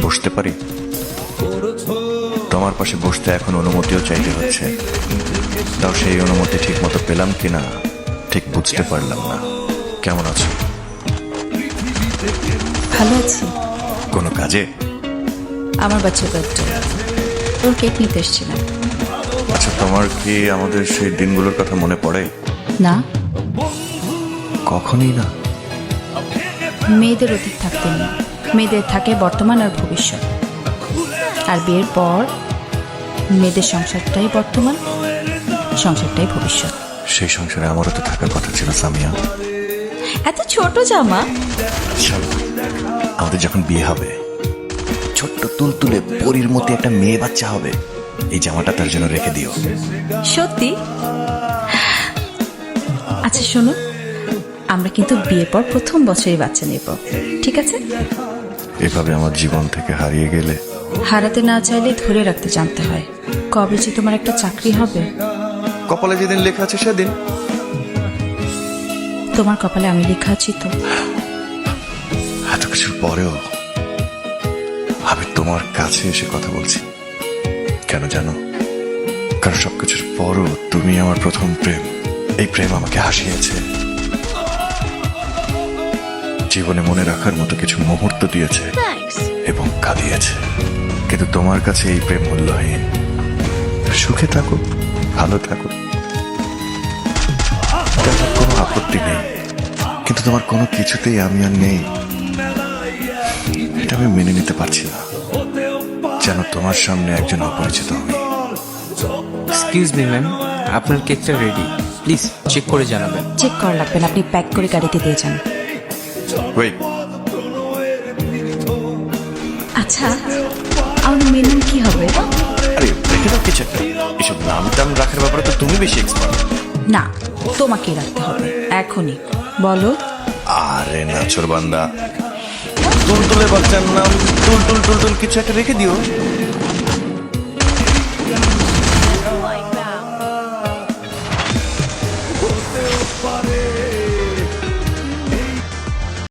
বসতে পারি? তোমার পাশে বসতে এখন অনুমতিও চাইতে হচ্ছে। তাও সেই অনুমতি ঠিক মতো পেলাম কিনা ঠিক বুঝতে পারলাম না। কেমন আছো? ভালো আছি। কোনো কাজে? আমার বাচ্চার বার্থডে, ওর কেক নিতে এসেছিলাম। আচ্ছা, তোমার কি আমাদের সেই দিনগুলোর কথা মনে পড়ে? না, কখনই না। মেয়েদের অতীত থাকতে নেই, মেয়েদের থাকে বর্তমান আর ভবিষ্যৎ। আর বিয়ের পর মেয়েদের সংসারটাই বর্তমান, সংসারটাই ভবিষ্যৎ। সেই সংসারে আমারও তো থাকার কথা ছিল সামিয়া। এত ছোট জামা। চলো, আমাদের যখন বিয়ে হবে ছোট্ট তুলতুলে পরীর মতো একটা মেয়ে বাচ্চা হবে। এই জামাটা তার জন্য রেখে দিও। সত্যি? আচ্ছা শোনো, আমরা কিন্তু বিয়ের পর প্রথম বছরই বাচ্চা নেব, ঠিক আছে? এভাবে আমার জীবন থেকে হারিয়ে গেলে? হারাতে না চাইলে ধরে রাখতে জানতে হয়। কবে যে তোমার একটা চাকরি হবে? কপালে যেদিন লেখা আছে সেদিন। তোমার কপালে আমি লেখা আছি তো। এত কিছুর পরেও আমি তোমার কাছে এসে কথা বলছি। কেন জানো? কারণ সবকিছুর পরও তুমি আমার প্রথম প্রেম। এই প্রেম আমাকে হাসিয়েছে, জীবনে মনে রাখার মতো কিছু মুহূর্ত দিয়েছে এবং কাঁদিয়েছে। কিন্তু তোমার কাছে এই প্রেম মূল্যহীন। সুখে থাকো, ভালো থাকো, তেমন কোনো আপত্তি নেই। কিন্তু তোমার কোনো কিছুতেই আমি আর নেই। এটা আমি মেনে নিতে পারছি না। যেন তোমার সামনে একজন অপরিচিত আমি। এক্সকিউজ মি ম্যাম, আপনার কেকটা রেডি, প্লিজ চেক করে জানাবেন। চেক করা লাগবে না, আপনি প্যাক করে গাড়িতে দিয়ে যান। ওয়েট, আচ্ছা, আমাদের মেয়ের নাম কি হবে? আরে রেখে দাও কিছু একটা। এসব নাম টাম রাখার ব্যাপারে তো তুমি বেশি এক্সপার্ট। না, তোমাকে রাখতে হবে এখনই। বলো। আরে নাচর বান্দা, তুলতুলে বাচ্চার নাম টুল টুল টুল টুল কিছু একটা রেখে দিও।